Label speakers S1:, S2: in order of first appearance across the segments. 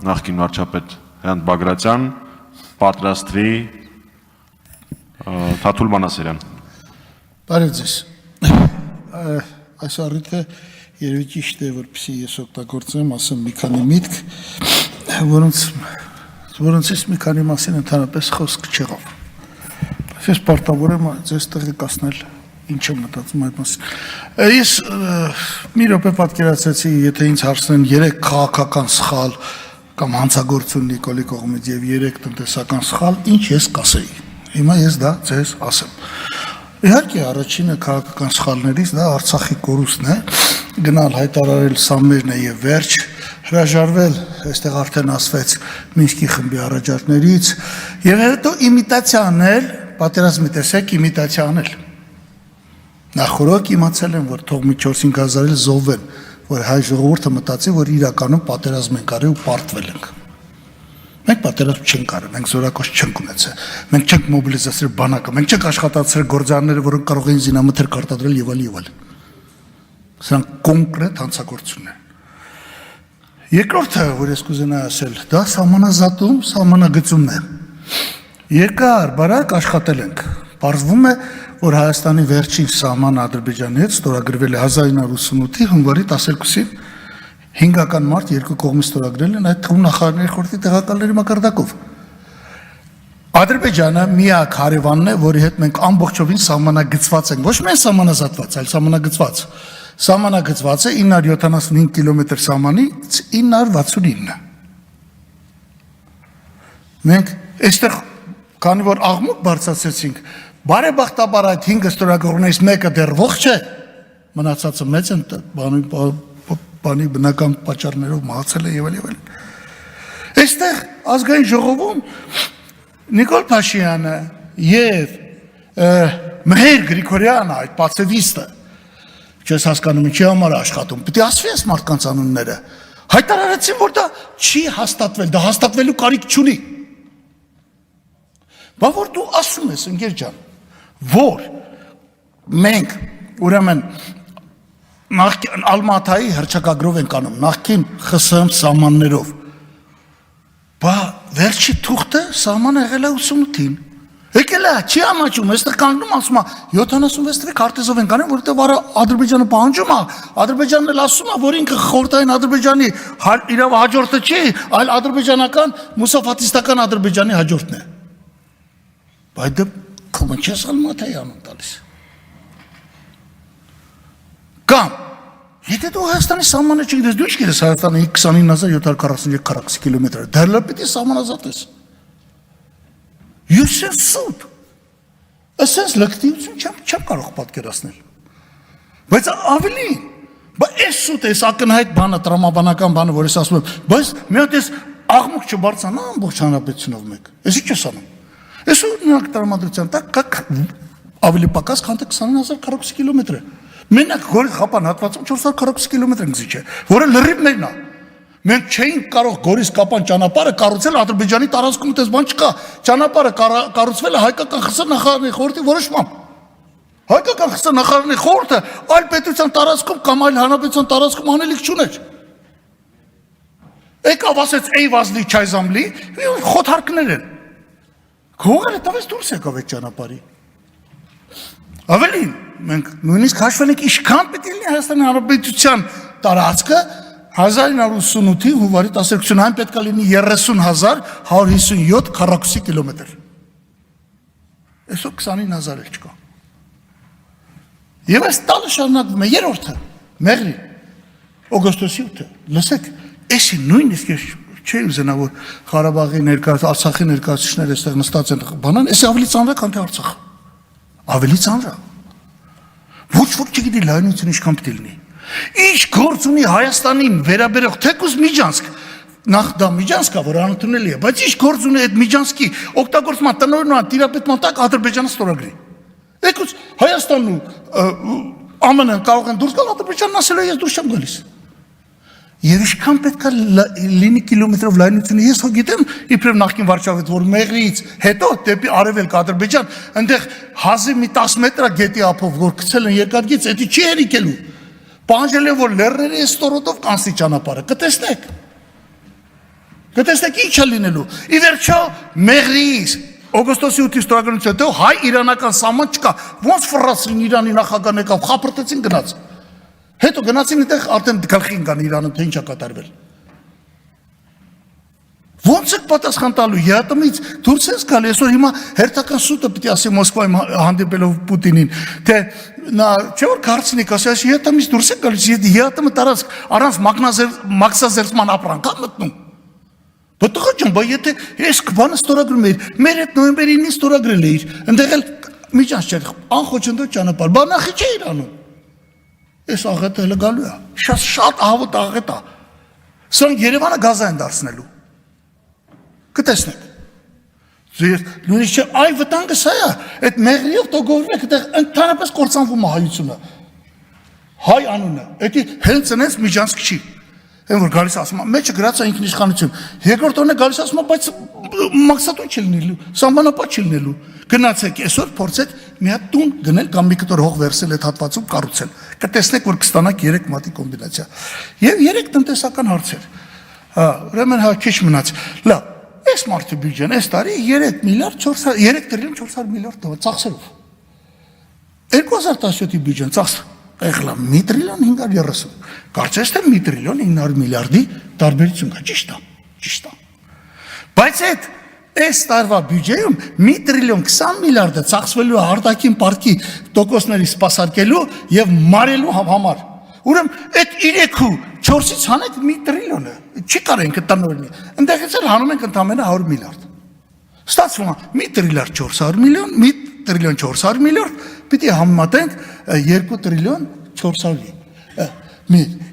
S1: նախկին վարչապետ Հրանտ Բագրատյան պատրաստվի Թաթուլ Մանասարյան։
S2: Բարև ձեզ։ Այս առիթը երևի ճիշտ է, որպեսզի ես օգտագործեմ, ասեմ մի քանի միտք, որոնցից մի քանի մասին ընդհանրապես խոսք չեղավ։ Ես պարտավոր եմ ձեզ տեղեկացնել ինչ եմ մտածում այդ մասին։ Ես մի րոպե պատկերացրեցի, եթե ինձ հարցնեն 3 քաղաքական սխալ կամ հանցագործություն Նիկոլի կողմից եւ 3 տնտեսական սխալ, ինչ ես կասեի։ Հիմա ես դա ձեզ ասեմ։ Իհարկե առաջինը քաղաքական սխալներից դա Արցախի կորուստն է, գնալ հայտարարել սա մերն է եւ վերջ, հրաժարվել, այստեղ արդեն ասվեց Մինսկի խմբի առաջարկներից եւ հետո իմիտացիա անել, պատերազմի տեսեք իմիտացիա անել։ Նախորդ իմացել են, որ թող մի 4-5 հազար էլ զոհվեն, որ հայ ժողովուրդը մտածի, որ իրականում պատերազմ են կարել ու պարտվել ենք։ Մենք պատերազմ չենք արել, մենք զորակոչ չենք ունեցել, մենք չենք մոբիլիզացրել բանակը, մենք չենք աշխատացրել գործարանները, որոնք կարող էին զինամթերք արտադրել եւ այլ։ Սրանք կոնկրետ հանցագործություններ են։ Երկրորդը, որ ես կուզենայի ասել, դա սահմանազատում, սահմանագծումն է։ Երկար բարակ աշխատել ենք։ Պարզվում է, որ Հայաստանի վերջին սահմանը Ադրբեջանի հետ ստորագրվել է 1988-ի հունվարի 12-ին 5-ական մարտ երկու կողմից ստորագրել են այդ թվում նախարարների խորհրդի տեղակալների մակարդակով։ Ադրբեջանը միակ հարևանն է, որի հետ մենք ամբողջովին սահմանագծված ենք, ոչ միայն սահմանազատված, այլ սահմանագծված։ Սահմանագծված է 975 կիլոմետր սահմանից 969։ Մենք այստեղ քանի որ աղմուկ բարձրացրեցինք, բարեբախտաբար այդ 5 ստորագրողներից մեկը դեռ ողջ է, մնացածը մեծ են բանի բնական պատճառներով մահացել է եւ այլ։ Այստեղ ազգային ժողովում Նիկոլ Փաշինյանը եւ Մհեր Գրիգորյանը, այդ պացեվիստը, չես հասկանում ինչի համար աշխատում, պիտի ասվի այս մարդկանց անունները, հայտարարեցին, որ դա չի հաստատվել, դա հաստատվելու կարիք չունի։ Բա որ դու ասում ես, ընկեր ջան, որ մենք ուրեմն նախքին Ալմաթայի հռչակագրով ենք անում, նախքին ԽՍՀՄ սահմաններով, բա վերջի թուղթը սահմանը եղել է 88-ին, եկել է, չի ամաչում, այստեղ կանգնում ասում է 76 թվի քարտեզով ենք անում, որովհետև Ադրբեջանը պահանջում է, Ադրբեջանն էլ ասում է, որ ինքը խորհրդային Ադրբեջանի իրավ հաջորդը չի, այլ ադրբեջանական մուսաֆաթիստական Ադրբեջանի հաջորդն է։ Բայց դե քո չես Ալմաթայի անուն տալիս։ Կամ, եթե դու Հայաստանի սահմանը չգիտես, դու ինչ գիտես Հայաստանի 29743 կիլոմետրը, դեռ պիտի սահմանազատես։ Ես ես սուտ, ասենց լկտիություն չեմ կարող պատկերացնել։ Բայց ավելին, այս սուտ ես ակնհայտ բանը, տրամաբանական բանը, որ ես ասում եմ, բայց մի հատ ես աղմուկ չբարձանա ամբողջ հանրապետությունով մեկ, ես ինչ ես անում։ Ես ու նրանք տրամադրության տակ կակ ավելի պակաս քան 29000 քառակուսի կիլոմետր է։ Մենակ Գորիս Խապան հատվածում 400 քառակուսի կիլոմետր ընկզիչ է, որը լրիվ մերն է։ Մենք չէինք կարող Գորիս Կապան ճանապարհը կառուցել Ադրբեջանի տարածքում, այդպես բան չկա։ Ճանապարհը կառուցվել է հայկական ԽՍՀՄ նախարարների խորհրդի որոշմամբ։ Հայկական ԽՍՀՄ նախարարների խորհուրդը այլ պետության տարածքում կամ այլ հանրապետության տարածքում անելիք չուներ։ Եկավ ասեց «Էյ վազլի չայզամլի», խոթարկներ են։ Գողերը տվեց դուրս եկավ այդ ճանապարհի։ Ավելին, մենք նույնիսկ հաշվել ենք ինչքան պետք է լինի Հայաստանի Հանրապետության տարածքը 1988-ի հունվարի 12-ին այն պետք է լինի 30157 քառակուսի կիլոմետր։ Այսօր 29000 էլ չկա։ Եվ այս տալը շարունակվում է երրորդը, Մեղրի, օգոստոսի 8-ը։ Լսեք, էսի նույնիսկ ես չի ուզենա որ Ղարաբաղի Արցախի ներկայացուցիչները այստեղ նստած են բանան, էսի ավելի ծանր է, քան թե Արցախը։ Ավելի ծանր է։ Ոչ ոք չգիտի լայնությունը ինչքան պետք է լինի։ Ինչ գործ ունի Հայաստանին վերաբերող թեկուզ Միջանցք, նախ դա Միջանցքա, որ անընդունելի է, բայց ինչ գործ ունի այդ Միջանցքի օգտագործման տնօրինման տիրապետման տակ Ադրբեջանը ստորագրի։ Եկուց Հայաստանն ու ԱՄՆ-ն կարող են դուրս գալ, Ադրբեջանն ասել է ես դուրս չեմ գալիս։ Եվ ինչքան պետք է լինի կիլոմետրով լայնությունը, ես հո գիտեմ իբրև նախկին վարչապետ, որ Մեղրիից հետո դեպի արևելք Ադրբեջան, այնտեղ հազիվ մի 10 մետր գետի ափով, որ գցել են երկարգից, դա չի հերիկելու։ Պահանջել է որ լեռների ստորոտով կանցնի ճանապարհը, կտեսնեք։ Կտեսնեք ինչ է լինելու։ Ի վերջո մեղրից օգոստոսի 8-ի ստորագրությունից հետո հայ-իրանական սահման չկա։ Ոնց ֆռացին Իրանի նախագահն եկավ, խափրտեցին գնաց։ Հետո գնացին այդտեղ արդեն գլխին կան Իրանը թե ինչ է կատարվել։ Ոնց է պատասխան տալու ԵԱՏՄ-ից դուրս ես գալի, այսօր հիմա հերթական սուտը պիտի ասի Մոսկվայում հանդիպելով Պուտինին, թե նա չէ որ կարծնի կասի, այս ԵԱՏՄ-ից դուրս է գալիս, ԵԱՏՄ տարածք առանց մաքսազերծման ապրանք է մտնում։ Բտղա ջան, բա եթե այս բանը ստորագրում էիր, մեր հետ նոյեմբերի 9-ին ստորագրել էիր, ընդեղ էլ միջանց չէր, անխոչնդոտ ճանապարհ, բա նախի չէիր անում։ Այս աղետը հələ գալու է, շատ ահավոտ աղետ է։ Սրանք Երևանը գազա են դարձնելու։ Կտեսնեք։ Նույնիսկ չէ, այ վտանգը սա է, այդ մեղրիով տոգորվում է, այդտեղ ընդհանրապես կործանվում է հայությունը։ Հայ անունը, դա հենց այնպես միջանցք չի։ Այն որ գալիս ասում է, մեջը գրած է ինքնիշխանություն։ Երկրորդ օրն է գալիս ասում է, բայց մաքսատու չի լինելու, սահմանապատ չի լինելու։ Գնացեք, այսօր փորձեք մի հատ տուն գնել կամ մի կտոր հող վերցել այդ հատվածում կառուցել։ Կտեսնեք, որ կստանաք 3 մատի կոմբինացիա։ Եվ 3 տնտեսական հարցեր։ Ուրեմն հա քիչ մնաց։ Լավ, այս մարդու բյուջեն այս տարի 3 տրիլիոն 400 միլիարդ ծախսելով։ 2017-ի բյուջեն ծախսը եղել է 1 տրիլիոն 530։ Կարծես թե 1 տրիլիոն 900 միլիարդի տարբերություն կա, ճիշտ է, ճիշտ է։ Բայց այս տարվա բյուջեում 1 տրիլիոն 20 միլիարդը ծախսվելու է արտաքին պարտքի տոկոսների սպասարկելու եւ մարելու համար։ Ուրեմն այդ 3-4-ից հանեք 1 տրիլիոնը, չի կարենք տնօրինի։ Ընդեղից էլ հանում ենք ընդամենը 100 միլիարդ։ Ստացվում է 1 տրիլիարդ 400 միլիոն, 1 տրիլիոն 400 միլիարդ, պիտի համեմատենք 2 տրիլիոն 400։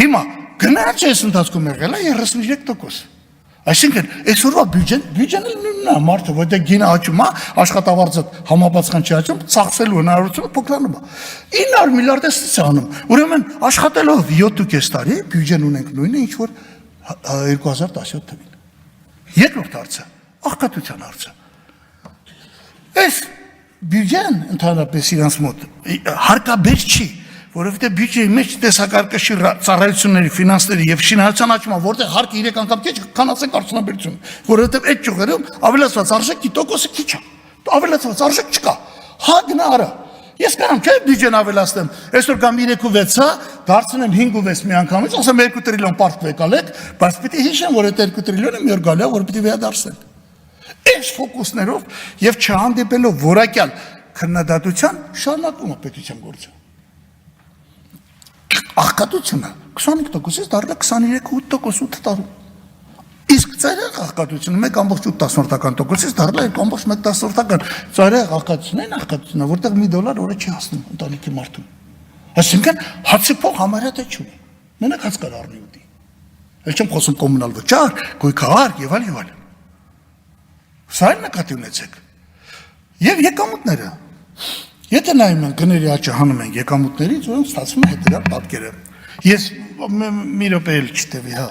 S2: Հիմա գնաճը այս ընթացքում եղել է 33%։ Այսինքն այսօրվա բյուջեն էլ նույնն է, մարդը որտեղ գինը աճում է, աշխատավարձը համապատասխան չի աճում, ծախսելու հնարավորությունը փոքրանում է։ 900 միլիարդ է ստից անում։ Ուրեմն աշխատելով 7.5 տարի բյուջեն ունենք նույնը, ինչ որ 2017 թվին։ Երկրորդ հարցը, աղքատության հարցը։ Այս բյուջեն ընդհանրապես իրանց մոտ հարկաբեր չի, որովհետև բյուջեի մեջ տեսակարգի ծառայությունների, ֆինանսների եւ շինարարության աճումը, որտեղ հարկը 3 անգամ քիչ քանացենք արդյունաբերությունը, որովհետև այդ ճյուղերում ավելացված արժեքի տոկոսը քիչ է, ավելացված արժեք չկա։ Հա գնա արա։ Ես կարամ չէ բյուջեն ավելացնեմ, այսօր կամ 3.6-ը, դարձնեմ 5.6 մի անգամից, ասեմ 2 տրիլիոն պարտք եկալեք, բայց պիտի հիշեմ, որ այդ 2 տրիլիոնը մի օր գալու է, որ պիտի վերադարձնենք։ Այս ֆոկուսներով եւ չհանդիպելով որակյալ քննադատության շարունակում է պետության գործը։ Աղքատությունը 25%-ից դառնա 23.8% տարում։ Իսկ ծայրահեղ աղքատությունը 1.8%-ից դառնա 2.1%։ Ծայրահեղ աղքատությունն այն աղքատությունն է, որտեղ $1 օրը չի հասնում ընտանիքի մարդուն։ Այսինքն հացի փող համարյա թե չունի։ Մենակ հաց կար առնի ուտի։ Էլ չեմ խոսում կոմունալ վճար, գույքահար եւ այլ։ Սա էլ նկատի ունեցեք։ Եվ եկամուտները։ Եթե նայում ենք գների աճը հանում ենք եկամուտներից, ուրեմն ստացվում է հետևյալ պատկերը։ Ես մի րոպե էլ չտևի, հա,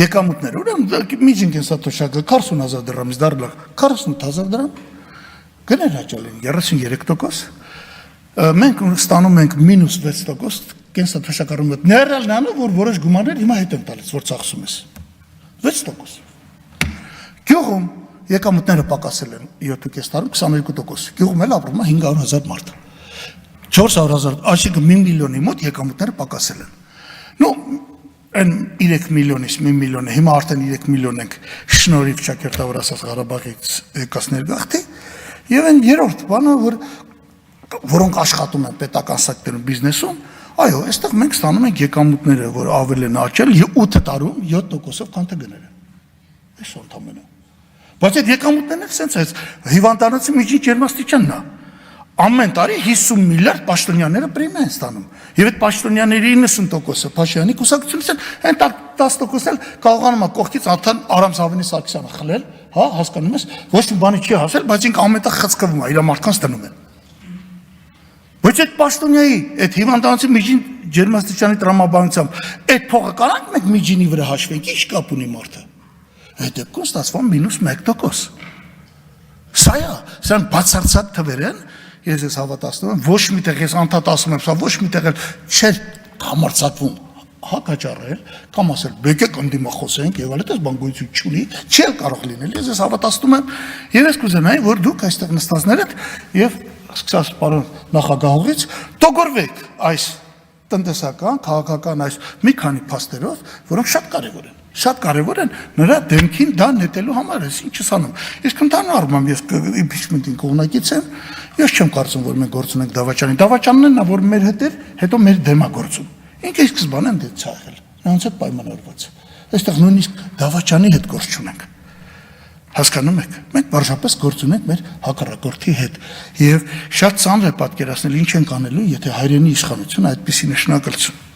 S2: եկամուտները, ուրեմն միջին կենսաթոշակը 40,000 դրամից դառնա 48,000 դրամ, գներ աճել են 33%, մենք ստանում ենք -6% կենսաթոշակառու մոտ։ Ներառյալ նրանով, որ որոշ գումարներ հիմա հետ են տալիս, որ ծախսում ես։ 6%։ Գյուղում եկամուտները պակասել են 7.5 տարում 22%։ Գյուղում էլ ապրում է 500,000 մարդ։ 400,000, այսինքն 1 միլիոնի մոտ եկամուտները պակասել են։ Նու այն 3 միլիոնից 1 միլիոնը, հիմա արդեն 3 միլիոն ենք շնորհիվ Շաքերտավոր ասած Ղարաբաղից եկած ներգաղթի, եւ այն երրորդ բանը, որոնք աշխատում են պետական սեկտորում, բիզնեսում, այո, այստեղ մենք ստանում ենք եկամուտները, որ ավել են աճել 8 տարում 7%-ով քան թե գները։ Այս ընդամենը։ Բայց այդ եկամուտներն էլ սենց այս հիվանդանոցի միջին ջերմաստիճանն է։ Ամեն տարի 50 միլիարդ պաշտոնյաները պրեմիա են ստանում։ Եվ այդ պաշտոնյաների 90%-ը Փաշինյանի կուսակցությունից են, այն 10%-ը էլ կարողանում է կողքից Արամ Զավինի Սարգսյանը խլել, հա, հասկանում ես, ոչ մի բանի չի հասել, բայց ինքը ամենտեղ խցկվում է, իր մարդկանց դնում են։ Բայց այդ պաշտոնյայի, այդ հիվանդանոցի միջին ջերմաստիճանի տրամաբանությամբ այդ փողը կարանք մենք միջինի վրա հաշվենք, ինչ կապ ունի մարդը։ Այդ դեպքում ստացվում -1%։ Սա է, սան բացարձակ թվեր են, ես հավատացնում եմ, ոչ միտեղ ես անդադ ասում եմ, սա ոչ միտեղ էլ չէր համարձակվում հակաճառել կամ ասել բեկեք ընդդիմախոսենք եւ այլն, այս բան գույություն չունի, չի կարող լինել։ Ես հավատացնում եմ եւ ես կուզենայի, որ դուք այստեղ նստածներդ եւ սկսած պարոն նախագահողից տոգորվեք այս տնտեսական, քաղաքական այս մի քանի փաստերով, որոնք շատ կարևոր են նրա դեմքին դա նետելու համար, ես ինչ ասանում։ Իսկ ընդհանուր առմամբ ես impeachment-ին կողմնակից եմ, ես չեմ կարծում, որ մենք գործ ունենք Դավաճանին։ Դավաճանն է, որ մեր հետ էր, հետո մեր դեմ է գործում։ Ինքը ի սկզբանե դե ցաղել, նրանց հետ պայմանավորված։ Այստեղ նույնիսկ Դավաճանի հետ գործ չունենք։ Հասկանում եք, մենք բարձրապես գործ ունենք մեր հակառակորդի հետ եւ շատ ծանր է պատկերացնել ինչ ենք անելու, եթե հայրենի իշխանությունը այդպիսի նշանակություն